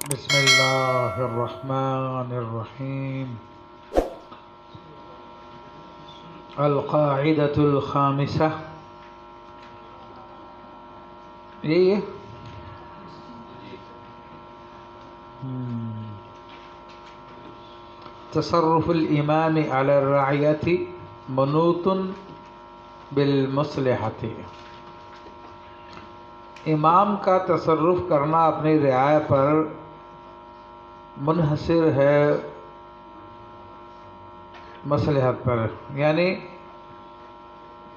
بسم اللہ الرحمن الرحیم القاعدۃ الخامسہ یہی ہے تصرف الامام علی الرعیۃ منوط بالمصلحۃ، امام کا تصرف کرنا اپنی رعایا پر منحصر ہے مصلحت پر، یعنی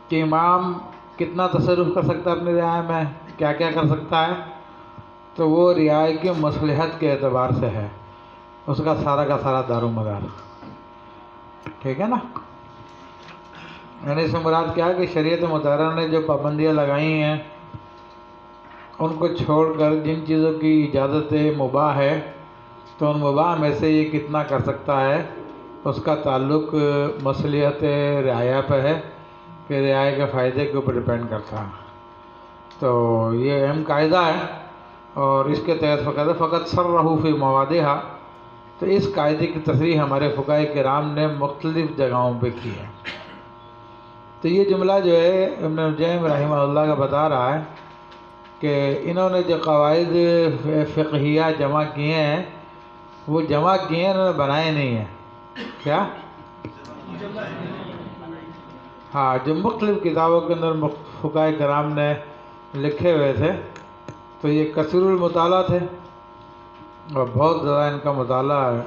کہ امام کتنا تصرف کر سکتا ہے اپنی رعایا میں، کیا کیا کر سکتا ہے، تو وہ رعایا کی مصلحت کے اعتبار سے ہے اس کا سارا دار و مدار، ٹھیک ہے نا۔ یعنی اس سے مراد کیا ہے کہ شریعت مطہرہ نے جو پابندیاں لگائی ہیں ان کو چھوڑ کر جن چیزوں کی اجازت مباح ہے تو ان مباح میں سے یہ کتنا کر سکتا ہے اس کا تعلق مصلحت رعایا پہ ہے کہ رعایا کے فائدے کے اوپر ڈپینڈ کرتا ہے۔ تو یہ اہم قاعدہ ہے اور اس کے تحت فقط صرحوا فی موادھا، تو اس قاعدے کی تصریح ہمارے فقہاء کرام نے مختلف جگہوں پہ کی ہے۔ تو یہ جملہ جو ہے ابن الجیم رحمہ اللہ کا بتا رہا ہے کہ انہوں نے جو قواعد فقہیہ جمع کیے ہیں وہ جمع کیے ہیں، انہوں نے بنائے نہیں ہیں۔ کیا؟ ہاں، جو مختلف کتابوں کے اندر فقہاء کرام نے لکھے ہوئے تھے تو یہ کثیر المطالعہ تھے اور بہت زیادہ ان کا مطالعہ ہے،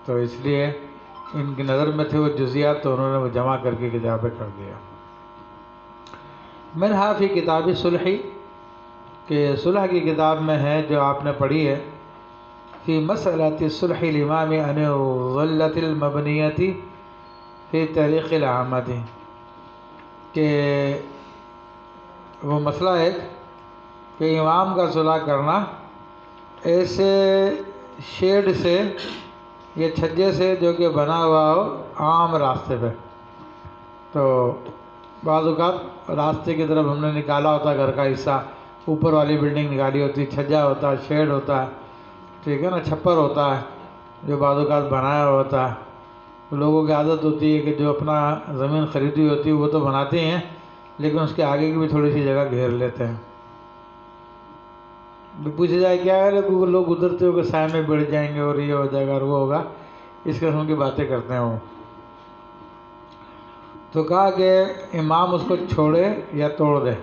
تو اس لیے ان کی نظر میں تھے وہ جزیات، تو انہوں نے وہ جمع کر کے کتابیں کر دیا۔ منہا فی کتاب صلح، کہ صلح کی کتاب میں ہے جو آپ نے پڑھی ہے، فی مسئلۃ صلح الامام عن الغلۃ المبنیۃ فی طریق العامۃ، کہ وہ مسئلہ ہے کہ امام کا صلح کرنا ایسے شیڈ سے یا چھجے سے جو کہ بنا ہوا ہو عام راستے پہ۔ تو بعض اوقات راستے کی طرف ہم نے نکالا ہوتا گھر کا حصہ، اوپر والی بلڈنگ نکالی ہوتی، چھجا ہوتا ہے، شیڈ ہوتا ہے، ٹھیک ہے نا، چھپر ہوتا ہے جو بعض اوقات بنایا ہوتا ہے۔ لوگوں کی عادت ہوتی ہے کہ جو اپنا زمین خریدی ہوتی ہے وہ تو بناتے ہیں لیکن اس کے آگے کی بھی تھوڑی سی جگہ گھیر لیتے ہیں۔ پوچھا جائے کیا ہے، لوگ گزرتے ہو کہ سائے میں بڑھ جائیں گے اور یہ ہو جائے گا اور وہ ہوگا، اس قسم کی باتیں کرتے ہیں وہ۔ تو کہا کہ امام اس کو چھوڑے یا توڑ دے،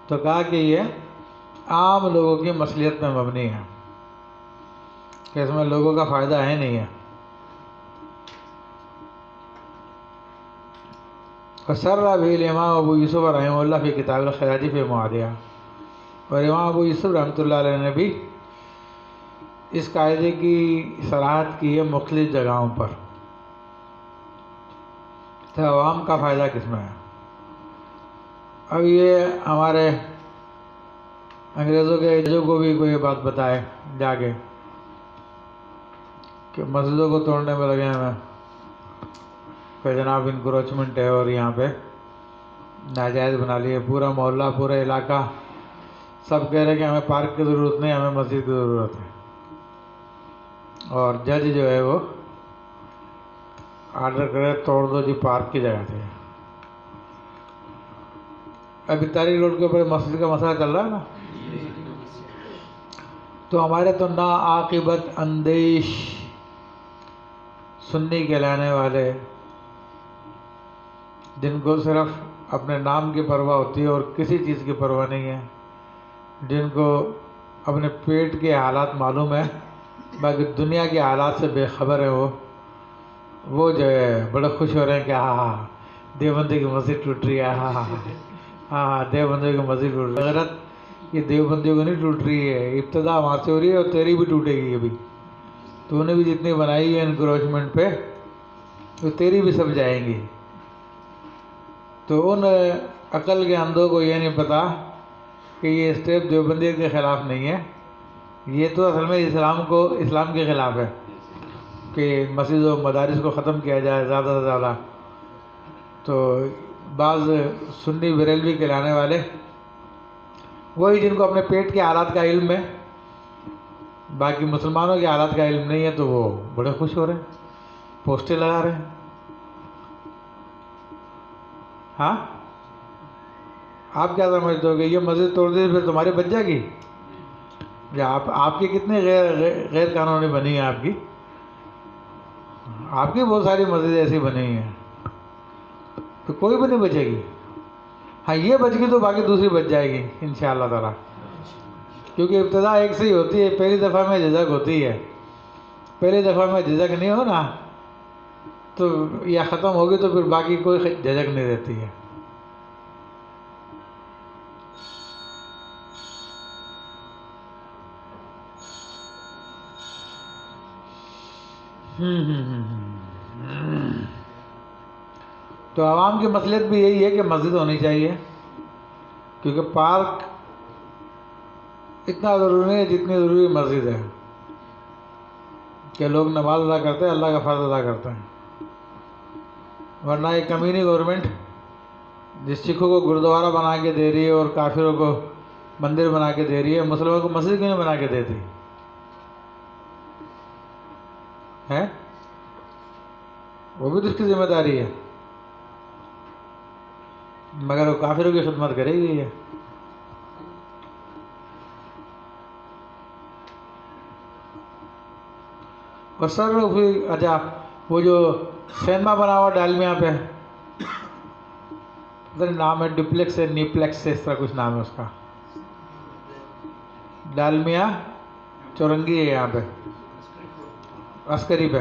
تو کہا کہ یہ عام لوگوں کی مصلحت میں مبنی ہے کہ اس میں لوگوں کا فائدہ ہے نہیں ہے۔ فسرہ بھی الامام ابو یوسف رحمہ اللہ فی کتاب الخراج فی موادھہ، اور امام ابو یوسف رحمۃ اللہ علیہ نے بھی اس قاعدے کی صراحت کی ہے مختلف جگہوں پر۔ تو عوام کا فائدہ کس میں ہے؟ اب یہ ہمارے انگریزوں کے ایجنٹوں کو بھی کوئی بات بتائے جا کے کہ مسجدوں کو توڑنے میں لگے ہیں کہ جناب انکروچمنٹ ہے اور یہاں پہ ناجائز بنا لیے، پورا محلہ پورا علاقہ سب کہہ رہے ہیں کہ ہمیں پارک کی ضرورت نہیں، ہمیں مسجد کی ضرورت ہے، اور جج جو ہے وہ آرڈر کرے توڑ دو جی پارک کی جگہ تھی۔ ابھی تاریخ روڈ کے اوپر مسجد کا مسئلہ چل رہا ہے نا، تو ہمارے تو نا عاقبت اندیش سنی کہلانے والے جن کو صرف اپنے نام کی پرواہ ہوتی ہے اور کسی چیز کی پرواہ نہیں ہے، جن کو اپنے پیٹ کے حالات معلوم ہے باقی دنیا کے حالات سے بے خبر ہے، وہ جو ہے بڑے خوش ہو رہے ہیں کہ ہاں ہاں دیوبندی کی مسجد ٹوٹ رہی ہے، ہاں ہاں ہاں دیوبندی کی مسجد ٹوٹ رہی ہے۔ غیرت یہ دیوبندیوں کو نہیں ٹوٹ رہی ہے، ابتدا وہاں سے ہو رہی ہے اور تیری بھی ٹوٹے گی ابھی، تو انہیں بھی جتنی بنائی ہے انکروچمنٹ پہ تو تیری بھی سب جائیں گی۔ تو ان عقل کے اندھوں کو یہ نہیں پتا کہ یہ اسٹیپ دیوبندیت کے خلاف نہیں ہے، یہ تو اصل میں اسلام کے خلاف ہے کہ مسجد و مدارس کو ختم کیا جائے زیادہ سے زیادہ۔ تو بعض سنی بریلوی کہلانے والے وہی جن کو اپنے پیٹ کے حالات کا علم ہے باقی مسلمانوں کی حالات کا علم نہیں ہے تو وہ بڑے خوش ہو رہے ہیں، پوسٹیں لگا رہے ہیں۔ ہاں آپ کیا سمجھتے ہو کہ یہ مسجد توڑ دی پھر تمہاری بچ جائے گی؟ یا آپ کی کتنی غیر قانونی بنی ہے آپ کی بہت ساری مسجدیں ایسی بنی ہیں، تو کوئی بھی نہیں بچے گی۔ ہاں یہ بچ گئی تو باقی دوسری بچ جائے گی انشاءاللہ تعالیٰ، کیونکہ ابتدا ایک سے ہی ہوتی ہے، پہلی دفعہ میں جھجک ہوتی ہے، پہلی دفعہ میں جھجک نہیں ہو نا تو یا ختم ہوگی تو پھر باقی کوئی جھجک نہیں رہتی ہے۔ تو عوام کی مصلحت بھی یہی ہے کہ مسجد ہونی چاہیے، کیونکہ پارک اتنا ضروری نہیں ہے جتنی ضروری مسجد ہے، کہ لوگ نماز ادا کرتے ہیں، اللہ کا فرض ادا کرتے ہیں۔ ورنہ ایک کمینی گورنمنٹ جس سکھوں کو گردوارہ بنا کے دے رہی ہے اور کافروں کو مندر بنا کے دے رہی ہے، مسلمانوں کو مسجد کیوں نہیں بنا کے دیتی ہے؟ وہ بھی تو اس کی ذمہ داری ہے، مگر وہ کافروں کی خدمت کرے گی ہے۔ اور سر اچھا وہ جو سینما بنا ہوا ڈالمیا پہ، نام ہے ڈپلیکس ہے، نیپلیکس ہے، اس طرح کچھ نام ہے اس کا، ڈالمیا چورنگی ہے یہاں پہ عسکری پہ،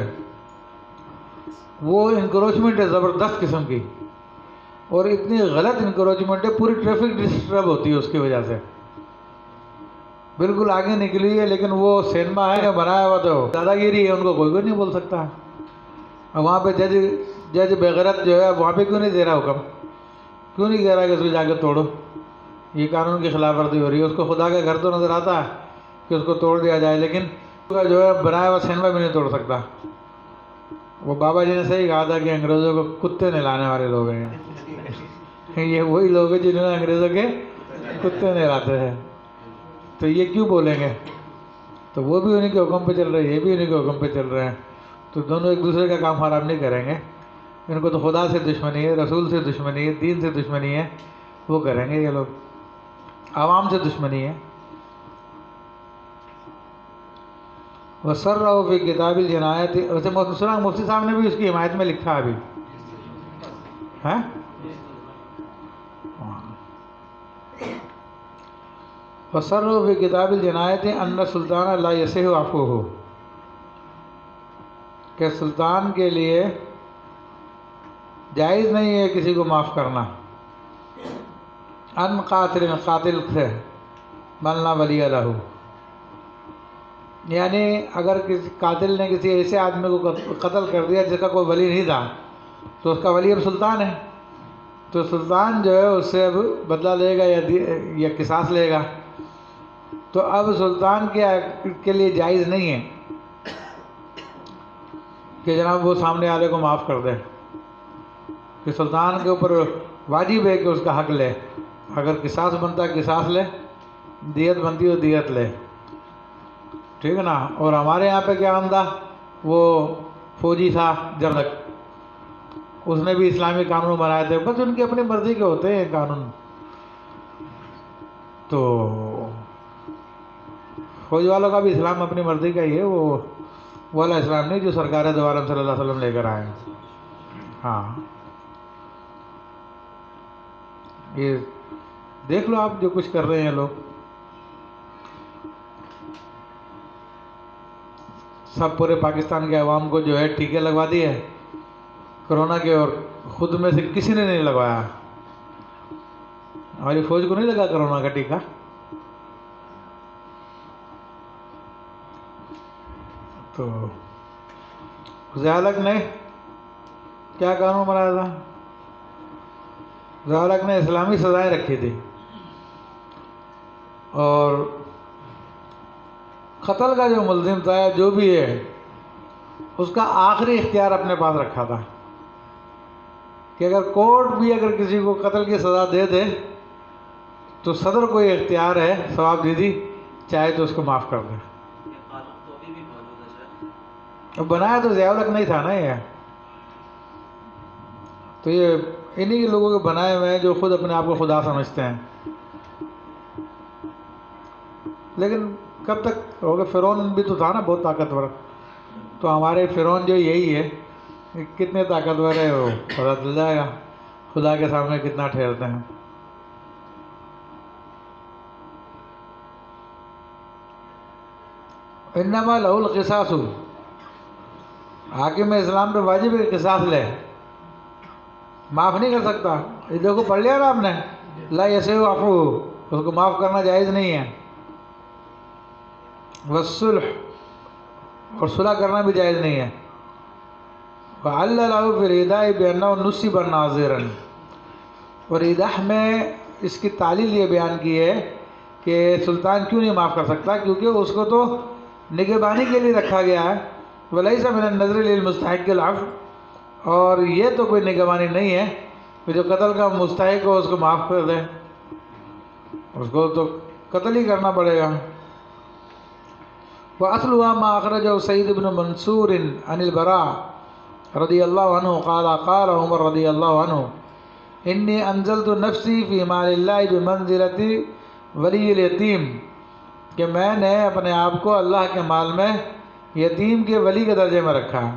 وہ انکروچمنٹ ہے زبردست قسم کی، اور اتنی غلط انکروچمنٹ ہے، پوری ٹریفک ڈسٹرب ہوتی ہے اس کی وجہ سے، بالکل آگے نکلی ہے، لیکن وہ سینما ہے بنایا ہوا تو دادا گیری ہے، ان کو کوئی نہیں بول سکتا۔ اور وہاں پہ جج بغیرت جو ہے وہاں پہ کیوں نہیں دے رہا حکم، کیوں نہیں کہہ رہا کہ اس کو جا کے توڑو، یہ قانون کی خلاف ورزی ہو رہی ہے۔ اس کو خدا کا گھر تو نظر آتا ہے کہ اس کو توڑ دیا جائے، لیکن جو ہے بنایا ہوا سینما بھی نہیں توڑ سکتا۔ وہ بابا جی نے صحیح کہا تھا کہ انگریزوں کو کتے نہلانے والے لوگ ہیں، یہ وہی لوگ ہیں جنہوں نے انگریزوں کے کتے نہلاتے ہیں، تو یہ کیوں بولیں گے؟ تو وہ بھی انہیں کے حکم پہ چل رہے ہیں، یہ بھی انہیں کے حکم پہ چل رہے ہیں، تو دونوں ایک دوسرے کا کام خراب نہیں کریں گے۔ ان کو تو خدا سے دشمنی ہے، رسول سے دشمنی ہے، دین سے دشمنی ہے، وہ کریں گے یہ لوگ، عوام سے دشمنی ہے۔ وَسَرَّهُ فِي كِتَابِ الْجِنَایَةِ، ویسے سنا مفتی صاحب نے بھی اس کی حمایت میں لکھا ابھی ہے۔ وَسَرَّهُ فِي كِتَابِ الْجِنَایَةِ أَنَّ السُّلْطَانَ لَا يَصِحُّ عَفْوُهُ، کہ سلطان کے لیے جائز نہیں ہے کسی کو معاف کرنا، ان قاتل سے من لا ولی لہ، یعنی اگر کسی قاتل نے کسی ایسے آدمی کو قتل کر دیا جس کا کوئی ولی نہیں تھا تو اس کا ولی اب سلطان ہے، تو سلطان جو ہے اس سے اب بدلہ لے گا یا قصاص لے گا، تو اب سلطان کے لیے جائز نہیں ہے کہ جناب وہ سامنے والے کو معاف کر دے، کہ سلطان کے اوپر واجب ہے کہ اس کا حق لے، اگر قصاص بنتا ہے قصاص لے، دیت بنتی ہے دیت لے، ٹھیک ہے نا۔ اور ہمارے یہاں پہ کیا بنتا، وہ فوجی تھا جرنک، اس نے بھی اسلامی قانون بنائے تھے، بس ان کی اپنی مرضی کے ہوتے ہیں قانون، تو فوج والوں کا بھی اسلام اپنی مرضی کا ہی ہے، وہ والا اسلام نہیں جو سرکار دو عالم صلی اللہ علیہ وسلم لے کر آئے ہیں۔ ہاں یہ دیکھ لو آپ جو کچھ کر رہے ہیں لوگ، سب پورے پاکستان کے عوام کو جو ہے ٹیکے لگوا دیے کرونا کے، اور خود میں سے کسی نے نہیں لگوایا، ہماری فوج کو نہیں لگا کرونا کا ٹیکہ، تو ضیاء نے کیا قانون بنایا تھا، ضیاء نے اسلامی سزائیں رکھی تھی، اور قتل کا جو ملزم تھا جو بھی ہے اس کا آخری اختیار اپنے پاس رکھا تھا کہ اگر کورٹ بھی اگر کسی کو قتل کی سزا دے دے تو صدر کو یہ اختیار ہے ثواب دیدی چاہے تو اس کو معاف کر دے۔ اب بنایا تو ضیاء الحق نہیں تھا نا یہ، تو یہ انہی کے لوگوں کے بنائے ہوئے ہیں جو خود اپنے آپ کو خدا سمجھتے ہیں. لیکن کب تک ہوگا؟ فرعون بھی تو تھا نا بہت طاقتور، تو ہمارے فرعون جو یہی ہے، کتنے طاقتور ہے وہ پتہ چل جائے گا خدا کے سامنے کتنا ٹھہرتے ہیں. انما لہ القصاص، حاکم اسلام پہ واجب ہے کہ قصاص لے، معاف نہیں کر سکتا. یہ دیکھو پڑھ لیا نا آپ نے، لا یصح عفو، اس کو معاف کرنا جائز نہیں ہے. والصلح، اور صلح کرنا بھی جائز نہیں ہے. وعلّ له في الإيداع بأنه نصب ناظرا، اور ایداح میں اس کی تعلیل یہ بیان کی ہے کہ سلطان کیوں نہیں معاف کر سکتا، کیونکہ اس کو تو نگہبانی کے لیے رکھا گیا ہے. ولیس من النظر للمستحق العفو، اور یہ تو کوئی نگہبانی نہیں ہے کہ جو قتل کا مستحق ہو اس کو معاف کر دے، اس کو تو قتل ہی کرنا پڑے گا. وَأَصْلُهَا مَا أَخْرَجَهُ سَعِيدُ بْنُ مَنْصُورٍ عن البراء رضی اللہ عنہ قال قال عمر رضی اللہ عنہ انی انزلت نفسی فی مال اللہ بمنزلۃ ولی الیتیم، کہ میں نے اپنے آپ کو اللہ کے مال میں یتیم کے ولی کے درجے میں رکھا ہے.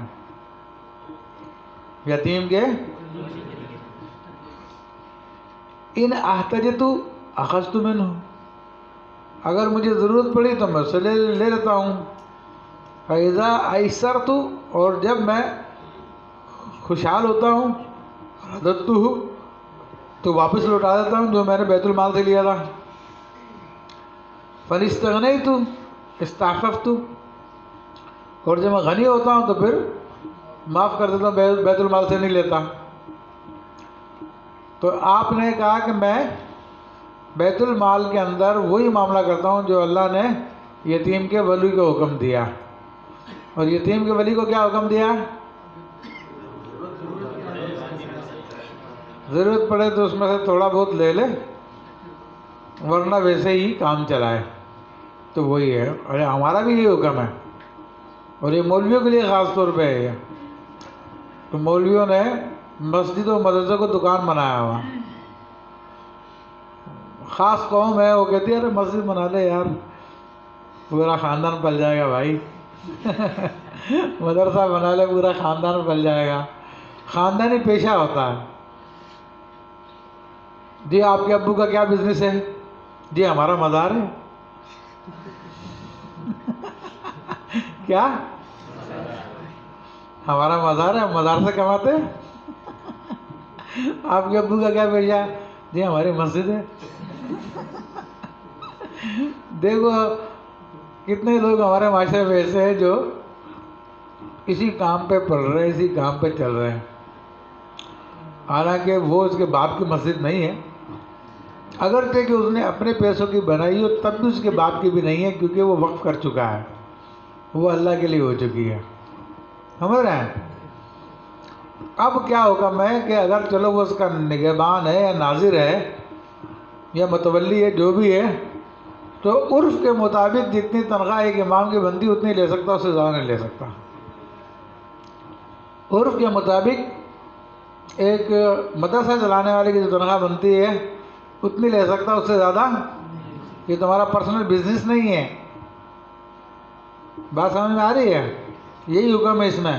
یتیم کے ان احتجت اخذت منہ، اگر مجھے ضرورت پڑی تو میں اس سے لے لیتا ہوں. فاذا ایسرت، اور جب میں خوشحال ہوتا ہوں، رددتہ، تو واپس لوٹا دیتا ہوں جو میں نے بیت المال سے لیا تھا. فاستغنیت استعففت، اور جب میں غنی ہوتا ہوں تو پھر معاف کر دیتا ہوں، بیت المال سے نہیں لیتا. تو آپ نے کہا کہ میں بیت المال کے اندر وہی معاملہ کرتا ہوں جو اللہ نے یتیم کے ولی کو حکم دیا. اور یتیم کے ولی کو کیا حکم دیا؟ ضرورت پڑے تو اس میں سے تھوڑا بہت لے لے، ورنہ ویسے ہی کام چلائے. تو وہی ہے، ارے ہمارا بھی یہ حکم ہے، اور یہ مولویوں کے لیے خاص طور پہ ہے. تو مولویوں نے مسجد و مدرسے کو دکان بنایا ہوا، خاص قوم ہے وہ کہتی ہے ارے مسجد بنا لے یار، پورا خاندان پل جائے گا بھائی. مدرسہ بنا لے، پورا خاندان پل جائے گا. خاندانی پیشہ ہوتا ہے. جی آپ کے ابو کا کیا بزنس ہے؟ جی ہمارا مزار ہے. کیا؟ ہمارا مزار ہے، ہم مزار سے کماتے ہیں. آپ کے ابو کا کیا پیشہ ہے؟ جی ہماری مسجد ہے. دیکھو کتنے لوگ ہمارے معاشرے میں ایسے ہیں جو اسی کام پہ پڑھ رہے ہیں، اسی کام پہ چل رہے ہیں، حالانکہ وہ اس کے باپ کی مسجد نہیں ہے. اگرچہ کہ اس نے اپنے پیسوں کی بنائی ہو تب بھی اس کے باپ کی بھی نہیں ہے، کیونکہ وہ وقف کر چکا ہے، وہ اللہ کے لیے ہو چکی ہے. سمجھ رہے ہیں؟ اب کیا حکم ہے کہ اگر چلو وہ اس کا نگہبان ہے یا ناظر ہے یا متولی ہے، جو بھی ہے، تو عرف کے مطابق جتنی تنخواہ ایک امام کی بنتی اتنی لے سکتا، اس سے زیادہ نہیں لے سکتا. عرف کے مطابق ایک مدرسہ چلانے والے کی جو تنخواہ بنتی ہے اتنی لے سکتا، اس سے زیادہ. یہ تمہارا پرسنل بزنس نہیں ہے. بات سمجھ میں آ رہی ہے؟ یہی حکم ہے اس میں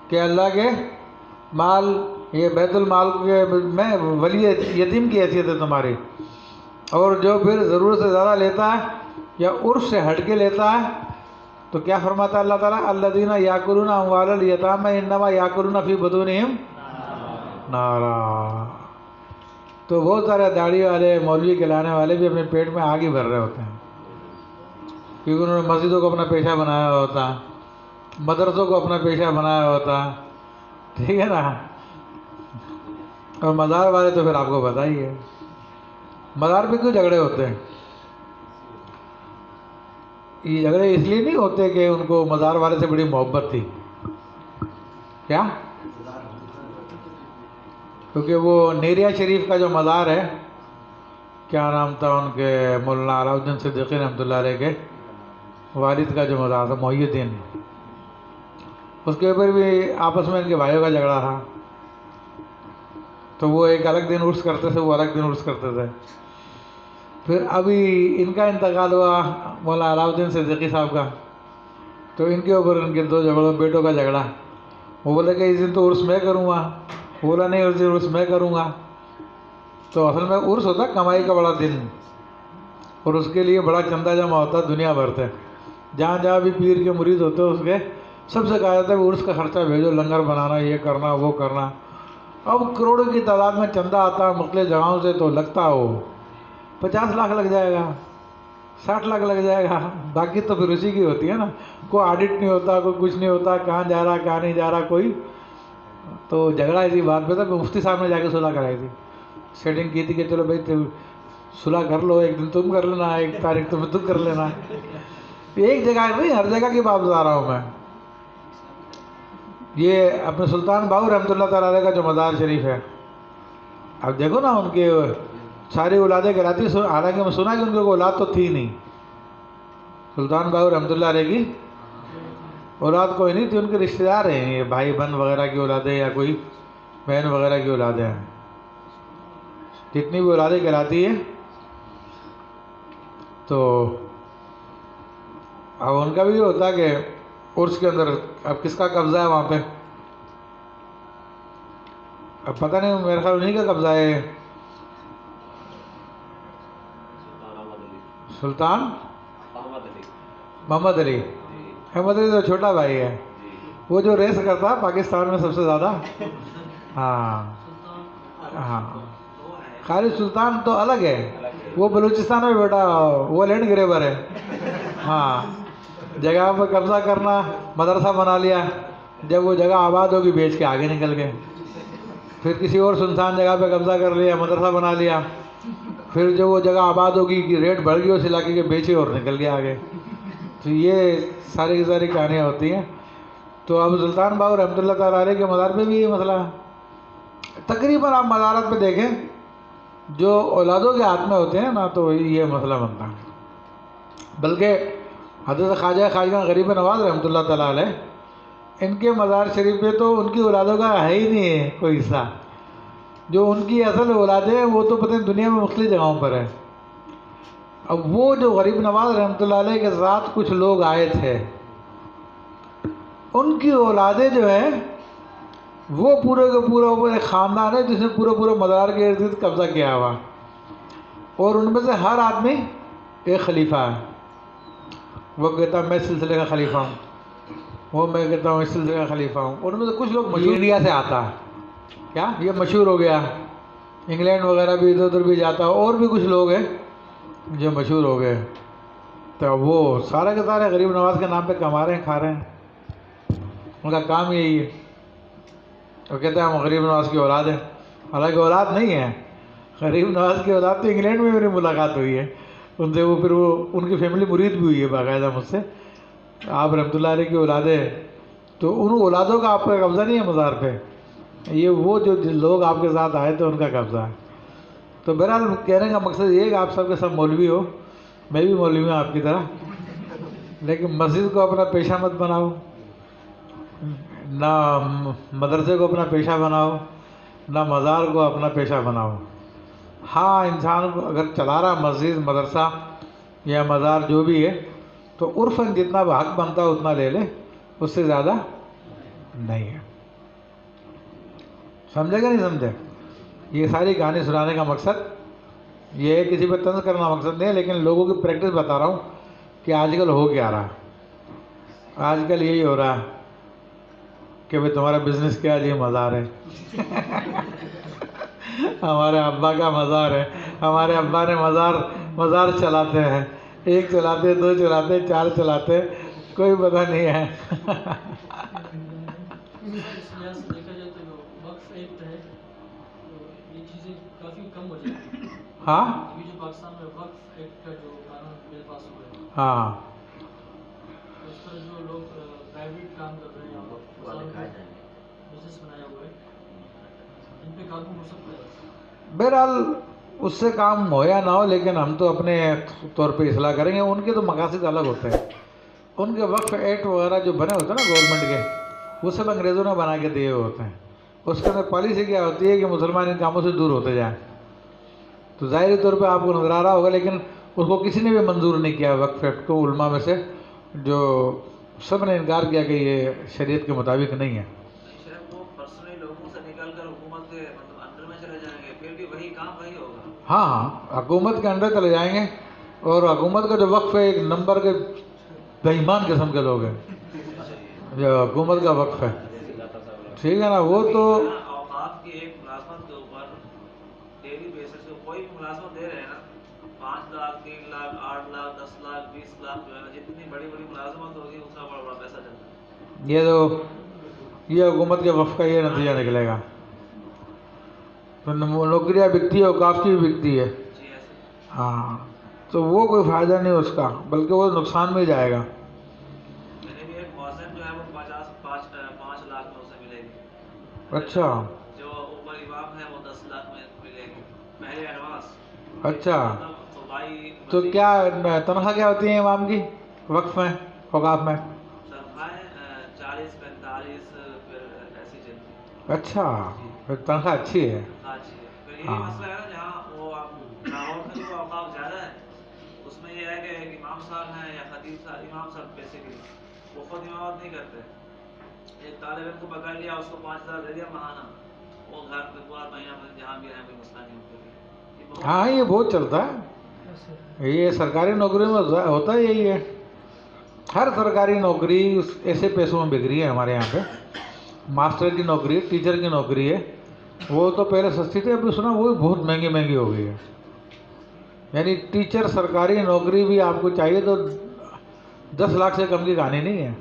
کہ اللہ کے مال، یہ بیت المال میں ولی یتیم کی حیثیت ہے تمہاری. اور جو پھر ضرورت سے زیادہ لیتا ہے یا عرف سے ہٹ کے لیتا ہے تو کیا فرماتا ہے اللہ تعالیٰ؟ الذین یاکلون اموال الیتامی انما یاکلون فی بطونہم نارا. تو بہت سارے داڑھی والے مولوی کہلانے والے بھی اپنے پیٹ میں آگ ہی بھر رہے ہوتے ہیں، کیونکہ انہوں نے مسجدوں کو اپنا پیشہ بنایا ہوتا، مدرسوں کو اپنا پیشہ بنایا ہوتا. ٹھیک ہے نا؟ اور مزار والے تو پھر آپ کو پتہ ہی ہے مزار پہ کیوں جھگڑے ہوتے ہیں. یہ جھگڑے اس لیے نہیں ہوتے کہ ان کو مزار والے سے بڑی محبت تھی. کیا؟ کیونکہ وہ نیریا شریف کا جو مزار ہے، کیا نام تھا ان کے، مولانا علاؤ الدین صدیقی رحمۃ اللہ علیہ کے والد کا جو مزار تھا، محی الدین اس کے اوپر بھی آپس میں ان کے بھائیوں کا جھگڑا تھا، تو وہ ایک الگ دن عرس کرتے تھے، وہ الگ دن عرس کرتے تھے۔ پھر ابھی ان کا انتقال ہوا مولانا علاؤ الدین صدیقی صاحب کا، تو ان کے اوپر ان کے دو جھگڑوں، بیٹوں کا جھگڑا۔ وہ بولے کہ اس دن تو عرس میں کروں گا، وہ بولا نہیں اس دن عرس میں کروں گا۔ تو اصل میں عرس ہوتا ہے کمائی کا بڑا دن، اور اس کے لیے بڑا چندہ جمع ہوتا ہے دنیا بھر سے، جہاں جہاں بھی پیر کے مرید ہوتے ہیں اس کے سب سے کہا جاتا ہے کہ عرس کا خرچہ بھیجو، لنگر بنانا، یہ کرنا وہ کرنا۔ اب کروڑوں کی تعداد میں چندہ آتا ہے مختلف جگہوں سے، تو لگتا ہو 50 لاکھ لگ جائے گا، 60 لاکھ لگ جائے گا، باقی تو پھر اسی کی ہوتی ہے نا، کوئی آڈٹ نہیں ہوتا، کوئی کچھ نہیں ہوتا، کہاں جا رہا کہاں نہیں جا رہا کوئی۔ تو جھگڑا اسی بات پہ تھا کہ مفتی صاحب نے جا کے صلح کرائی تھی، سیٹنگ کی تھی کہ چلو بھائی صلح کر لو، ایک دن تم کر لینا، ایک تاریخ تم کر لینا۔ ایک جگہ نہیں، ہر جگہ کی بات بتا رہا ہوں میں۔ یہ اپنے سلطان باہو رحمۃ اللہ تعالیٰ علیہ کا جو مزار شریف ہے، اب دیکھو نا ان کے ساری اولادیں کراتی، حالانکہ میں سنا کہ ان کو اولاد تو تھی نہیں، سلطان باہو رحمۃ اللہ علیہ کی اولاد کوئی نہیں تھی، ان کے رشتہ دار ہیں یہ بھائی بہن وغیرہ کی اولادیں یا کوئی بہن وغیرہ کی اولادیں ہیں، جتنی بھی اولادیں کراتی ہیں۔ تو اب ان کا بھی یہ ہوتا کہ عرس کے اندر اب کس کا قبضہ ہے وہاں پہ، اب پتہ نہیں، میرے خیال انہیں کا قبضہ ہے، سلطان محمد علی۔ محمد علی تو چھوٹا بھائی ہے، وہ جو ریس کرتا ہے پاکستان میں سب سے زیادہ۔ ہاں ہاں، خالد سلطان تو الگ ہے، وہ بلوچستان میں بیٹا، وہ لینڈ گریبر ہے۔ ہاں، جگہ پہ قبضہ کرنا، مدرسہ بنا لیا، جب وہ جگہ آباد ہوگی بیچ کے آگے نکل گئے، پھر کسی اور سنسان جگہ پہ قبضہ کر لیا، مدرسہ بنا لیا، پھر جو وہ جگہ آباد ہوگی کہ ریٹ بڑھ گئی اس علاقے کے، بیچے اور نکل گیا آگے۔ تو یہ ساری کی ساری کہانیاں ہوتی ہیں۔ تو اب سلطان باہو رحمۃ اللہ تعالیٰ علیہ کے مزار پہ بھی یہ مسئلہ ہے۔ تقریباً آپ مزارات پہ دیکھیں جو اولادوں کے ہاتھ میں ہوتے ہیں نا، تو یہ مسئلہ بنتا ہے۔ بلکہ حضرت خواجہ خواجہ غریب نواز رحمۃ اللہ تعالیٰ علیہ، ان کے مزار شریف پہ تو ان کی اولادوں کا ہے ہی نہیں ہے کوئی حصہ، جو ان کی اصل اولادیں ہیں وہ تو پتہ نہیں دنیا میں مختلف جگہوں پر ہے۔ اب وہ جو غریب نواز رحمۃ اللہ علیہ کے ساتھ کچھ لوگ آئے تھے، ان کی اولادیں جو ہیں وہ پورے کا پورا اوپر ایک خاندان ہے جس نے پورا مزار کے ارد گرد قبضہ کیا ہوا، اور ان میں سے ہر آدمی ایک خلیفہ ہے۔ وہ کہتا ہے میں اس سلسلے کا خلیفہ ہوں، وہ میں کہتا ہوں اس سلسلے کا خلیفہ ہوں۔ ان میں سے کچھ لوگ مشہور انڈیا سے آتا ہے، کیا یہ مشہور ہو گیا، انگلینڈ وغیرہ بھی ادھر ادھر بھی جاتا ہے، اور بھی کچھ لوگ ہیں جو مشہور ہو گئے۔ تو وہ سارے کے سارے غریب نواز کے نام پہ کما رہے ہیں، کھا رہے ہیں، ان کا کام یہی ہے۔ وہ کہتے ہیں ہم غریب نواز کی اولاد ہیں، حالانکہ اولاد نہیں ہے، غریب نواز کی اولاد تو انگلینڈ میں میری ملاقات ہوئی ہے ان سے، وہ پھر وہ ان کی فیملی مرید بھی ہوئی ہے باقاعدہ مجھ سے۔ آپ رحمۃ اللہ علیہ کی اولادیں، تو ان اولادوں کا آپ کا قبضہ نہیں ہے مزار پہ، یہ وہ جو لوگ آپ کے ساتھ آئے تھے ان کا قبضہ ہے۔ تو بہرحال کہنے کا مقصد یہ ہے کہ آپ سب کے سب مولوی ہو، میں بھی مولوی ہوں آپ کی طرح، لیکن مسجد کو اپنا پیشہ مت بناؤ، نہ مدرسے کو اپنا پیشہ بناؤ، نہ مزار کو اپنا پیشہ بناؤ۔ ہاں، انسان کو اگر چلا رہا مسجد مدرسہ یا مزار جو بھی ہے، تو عرفاً جتنا حق بنتا ہے اتنا لے لے، اس سے زیادہ نہیں ہے۔ سمجھے کہ نہیں سمجھے؟ یہ ساری کہانی سنانے کا مقصد یہ ہے، کسی پہ طنز کرنا مقصد نہیں ہے، لیکن لوگوں کی پریکٹس بتا رہا ہوں کہ آج کل ہو کیا رہا۔ آج کل یہی ہو رہا کہ بھئی تمہارا بزنس کیا ہے؟ یہ مزار ہے ہمارے ابا کا مزار ہے، ہمارے ابا نے مزار چلاتے ہیں، ایک چلاتے، دو چلاتے، چار چلاتے، کوئی پتہ نہیں ہے۔ اس لحاظ سے دیکھا جائے تو وقف ایکٹ ہے، یہ چیزیں کافی کم ہو جاتی ہیں۔ ہاں، ابھی جو پاکستان میں وقف ایکٹ کا جو قانون بل پاس ہوا ہے، ہاں، اس پر جو لوگ پرائیویٹ کام کر رہے ہیں، بزنس بنایا ہوا ہے، ان پہ قابو ہو سکتا ہے۔ بہرحال اس سے کام ہو یا نہ ہو، لیکن ہم تو اپنے طور پہ اصلاح کریں گے۔ ان کے تو مقاصد الگ ہوتے ہیں، ان کے وقف ایکٹ وغیرہ جو بنے ہوتے ہیں نا گورنمنٹ کے، وہ سب انگریزوں نے بنا کے دیے ہوتے ہیں. اس کے اندر پالیسی کیا ہوتی ہے کہ مسلمان ان کاموں سے دور ہوتے جائیں. تو ظاہری طور پہ آپ کو نظر آ رہا ہوگا، لیکن اس کو کسی نے بھی منظور نہیں کیا وقف ایکٹ کو علماء میں سے، جو سب نے انکار کیا کہ یہ شریعت کے مطابق نہیں ہے. وہ پرسنلی لوگوں سے نکل کر حکومت کے مطلب انڈر میں چلے جائیں گے، پھر بھی وہی کام وہی ہوگا. ہاں ہاں، حکومت کے انڈر چلے جائیں گے، اور حکومت کا جو وقف ہے ایک نمبر کے بے ایمان قسم کے لوگ ہیں جو حکومت کا وقف ہے، ٹھیک ہے نا. وہ تو اوقاف کی ایک ملازمت کے اوپر ڈیلی بیسس پہ کوئی بھی ملازمت دے رہے ہیں نا، 5 لاکھ 3 لاکھ 8 لاکھ 10 لاکھ 20 لاکھ جو ہے نا، جتنی بڑی بڑی ملازمت ہوگی اس کا بڑا بڑا پیسہ چلتا ہے. یہ حکومت کے وقف کا یہ نتیجہ نکلے گا. تو نوکریاں بکتی ہے، اوقاف کی بھی بکتی ہے. جی ایسے ہاں، تو وہ کوئی فائدہ نہیں اس کا، بلکہ وہ نقصان میں جائے گا. میں نے بھی ایک مؤذن جو ہے وہ 5 لاکھ میں اسے ملے گی. اچھا جو اوپر امام ہے وہ 10 لاکھ میں ملے گی پہلے ایڈوانس. اچھا. تو بھائی تو کیا تنخواہ کیا ہوتی ہے امام کی وقف میں، اوقاف میں؟ تنخواہیں 40 45 پھر ایسی چلتی ہے. اچھا، پھر تنخواہ اچھی ہے. ہاں جی. پھر یہی مسئلہ ہے نا، جہاں وہ لاہور میں جو اوقاف زیادہ ہے اس میں یہ ہے کہ ایک امام صاحب ہیں یا خطیب صاحب، امام صاحب بیسیکلی وہ خود امامت نہیں کرتے. ایک طالب علم کو پکڑ لیا، اس کو 5,000 دے دیا ماہانہ، وہ گھر پہ پورا مہینہ جہاں بھی رہے کوئی مسئلہ نہیں ہوتا. ہاں یہ بہت چلتا ہے، یہ سرکاری نوکری میں ہوتا ہے یہی ہے. ہر سرکاری نوکری ایسے پیسوں میں بک رہی ہے ہمارے یہاں پہ. ماسٹر کی نوکری، ٹیچر کی نوکری ہے، وہ تو پہلے سستی تھی، ابھی سنا وہ بھی بہت مہنگی مہنگی ہو گئی ہے. یعنی ٹیچر سرکاری نوکری بھی آپ کو چاہیے تو 10 لاکھ سے کم کی کہانی نہیں ہے.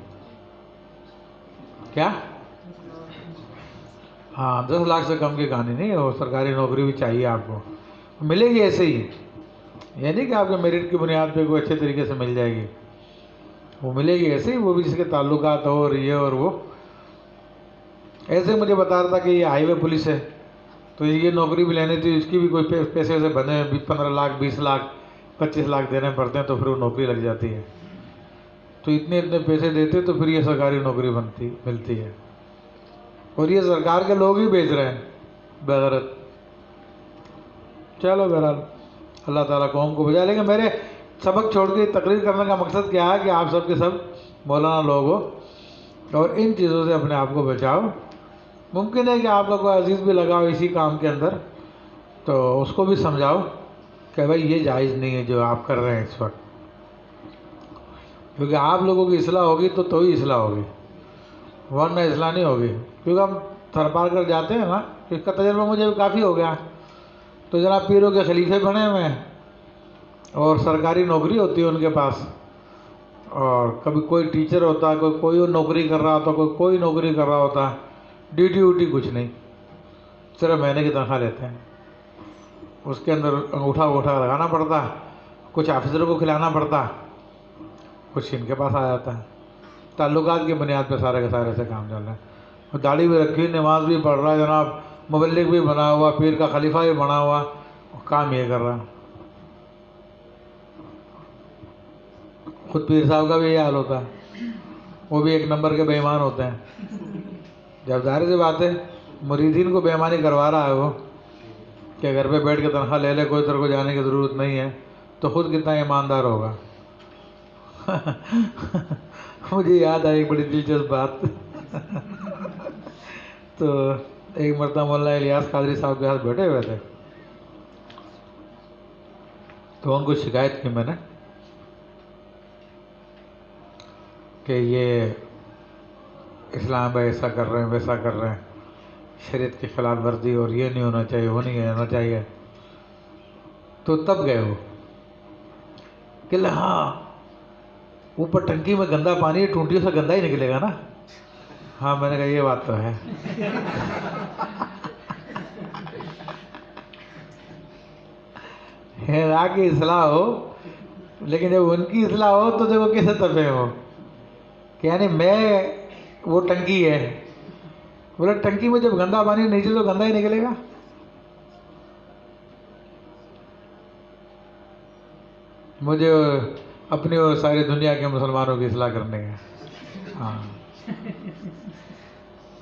کیا؟ ہاں 10 لاکھ سے کم کی کہانی نہیں ہے. وہ سرکاری نوکری بھی چاہیے آپ کو، ملے گی ایسے ہی. یہ نہیں کہ آپ کے میرٹ کی بنیاد پہ کوئی اچھے طریقے سے مل جائے گی، وہ ملے گی ایسے ہی. وہ بھی جس کے تعلقات ہو اور یہ اور وہ. ایسے مجھے بتا رہا تھا کہ یہ ہائی وے پولیس ہے، تو یہ نوکری بھی لینی تھی، اس کی بھی کوئی پیسے ویسے بنے ہیں، 15 لاکھ 20 لاکھ 25 لاکھ دینے پڑتے ہیں، تو پھر وہ نوکری لگ جاتی ہے. تو اتنے پیسے دیتے تو پھر یہ سرکاری نوکری ملتی ہے. اور یہ سرکار کے لوگ ہی بیچ رہے ہیں بغیرت. چلو بہرحال اللہ تعالیٰ قوم کو بجائے. لیکن میرے سبق چھوڑ کے تقریر کرنے کا مقصد کیا ہے کہ آپ سب کے سب مولانا لوگ ہو اور ان چیزوں سے اپنے آپ کو بچاؤ. ممکن ہے کہ آپ لوگ کو عزیز بھی لگاؤ اسی کام کے اندر، تو اس کو بھی سمجھاؤ کہ بھائی یہ جائز نہیں ہے جو آپ کر رہے ہیں اس وقت. کیونکہ آپ لوگوں کی اصلاح ہوگی تو ہی اصلاح ہوگی، ورنہ اصلاح نہیں ہوگی. کیونکہ ہم تھر پار کر جاتے ہیں نا، اس کا تجربہ مجھے بھی کافی ہو گیا. تو جناب پیروں کے خلیفے بنے ہوئے ہیں اور سرکاری نوکری ہوتی ہے ان کے پاس، اور کبھی کوئی ٹیچر ہوتا ہے، کوئی نوکری کر رہا ہوتا، کوئی نوکری کر رہا ہوتا. ڈیوٹی ووٹی کچھ نہیں، صرف مہینے کی تنخواہ لیتے ہیں. اس کے اندر انگوٹھا لگانا پڑتا، کچھ آفیسروں کو کھلانا پڑتا، کچھ ان کے پاس آ جاتا ہے. تعلقات کی بنیاد پہ سارے کے سارے سے کام چل رہا ہے. داڑھی بھی رکھی، نماز بھی پڑھ رہا ہے جناب، مبلغ بھی بنا ہوا، پیر کا خلیفہ بھی بنا ہوا، کام یہ کر رہا ہے. خود پیر صاحب کا بھی یہ حال ہوتا ہے، وہ بھی ایک نمبر کے بے ایمان ہوتے ہیں. جب ظاہر سی بات ہے مریدین کو بے ایمانی کروا رہا ہے وہ کہ گھر پہ بیٹھ کے تنخواہ لے لے، کوئی طرف کو جانے کی ضرورت نہیں ہے، تو خود کتنا ایماندار ہوگا. مجھے یاد آئی ایک بڑی دلچسپ بات. تو ایک مرتبہ مولانا الیاس قادری صاحب کے ساتھ بیٹھے ہوئے تھے، تو ان کو شکایت کی میں نے کہ یہ اسلام میں ایسا کر رہے ہیں ویسا کر رہے ہیں، شریعت کی خلاف ورزی، اور یہ نہیں ہونا چاہیے، وہ نہیں ہونا چاہیے. تو تب گئے وہ کہ ہاں اوپر ٹنکی میں گندا پانی ہے، ٹونٹیوں سے گندا ہی نکلے گا نا. ہاں میں نے کہا یہ بات تو ہے. آ کی اصلاح ہو، لیکن جب ان کی اصلاح ہو تو دیکھو کیسے تبے ہو کہ یعنی میں وہ ٹنکی ہے. بولے ٹنکی میں جب گندا پانی نیچے تو گندا ہی نکلے گا. مجھے اپنی اور ساری دنیا کے مسلمانوں کی اصلاح کرنے ہے. ہاں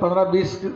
15-20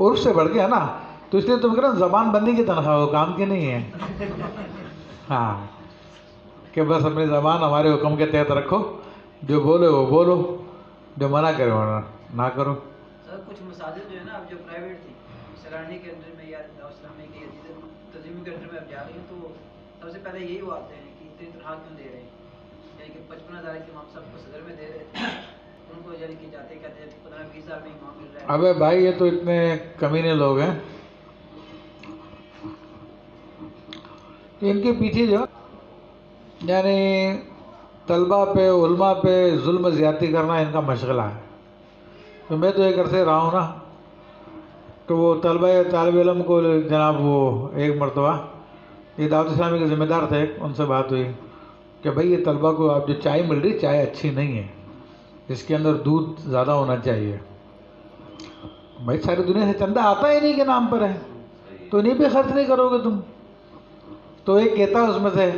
عرف سے بڑھ گیا نا، تو اس لیے تم کہہ رہے زبان بندی کی تنخواہ ہو، کام کی نہیں ہے. ہاں کہ بس اپنی زبان ہمارے حکم کے تحت رکھو، جو بولے وہ بولو، جو منع کرے وہ نہ کرو. سر کچھ مساجد جو ہے نا اب جو پرائیویٹ تھی سیلانی کے انڈر میں یا اسلامی کے تنظیموں کے انڈر میں اب جا رہی ہیں، تو سب سے پہلے یہی وہ آتے ہیں کہ اتنی تنخواہ کیوں دے رہے ہیں، یعنی کہ 55,000 کے امام صاحب کو صدر میں دے رہے تھے، ان کو یعنی کہ جاتے کہتے ہیں 15-20,000 میں امام مل رہا ہے. ابے بھائی یہ تو اتنے کمینے لوگ ہیں، ان کے پیچھے جو یعنی طلبہ پہ علماء پہ ظلم زیادتی کرنا ان کا مشغلہ ہے. تو میں تو ایک عرصے رہا ہوں نا، تو وہ طلبہ طالب علم کو جناب وہ ایک مرتبہ یہ دعوت اسلامی کے ذمہ دار تھے، ان سے بات ہوئی کہ بھائی یہ طلبہ کو آپ جو چائے مل رہی چائے اچھی نہیں ہے، اس کے اندر دودھ زیادہ ہونا چاہیے. بھائی ساری دنیا سے چندہ آتا ہی نہیں کے نام پر ہے، تو انہیں بھی خرچ نہیں کرو گے تم. تو ایک کہتا ہے اس میں سے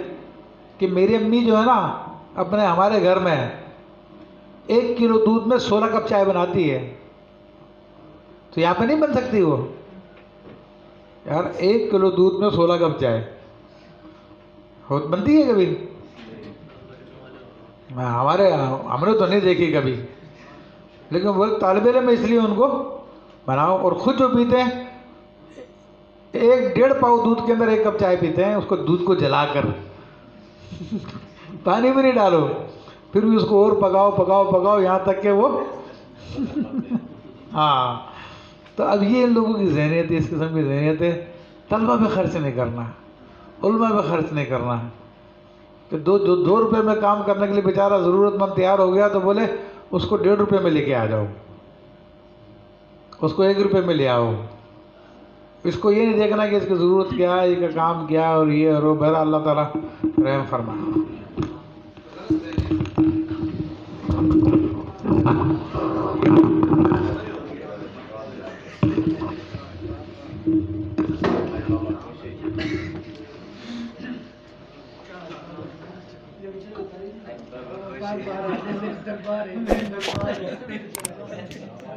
کہ میری امی جو ہے نا اپنے ہمارے گھر میں 1 کلو دودھ میں 16 کپ چائے بناتی ہے، تو یہاں پہ نہیں بن سکتی وہ یار. 1 کلو دودھ میں 16 کپ چائے بنتی ہے کبھی؟ ہم نے تو نہیں دیکھی کبھی. لیکن وہ طالب علم میں اس لیے ان کو بناؤ، اور خود جو پیتے ہیں 1.5 پاؤ دودھ کے اندر 1 کپ چائے پیتے ہیں، اس کو دودھ کو جلا کر پانی میں نہیں ڈالو، پھر بھی اس کو اور پکاؤ پکاؤ پکاؤ یہاں تک کہ وہ ہاں. تو اب یہ ان لوگوں کی ذہنیت ہے، اس قسم کی ذہنیت ہے. طلبہ پہ خرچ نہیں کرنا، علماء پہ خرچ نہیں کرنا. کہ 2 روپے میں کام کرنے کے لیے بیچارہ ضرورت مند تیار ہو گیا تو بولے اس کو 1.5 روپے میں لے کے آ جاؤ، اس کو 1 روپے میں لے آؤ. اس کو یہ نہیں دیکھنا کہ اس کی ضرورت کیا ہے، یہ کا کام کیا ہے، اور یہ اور وہ. بہرحال اللہ تعالیٰ رحم فرمائے. بار بار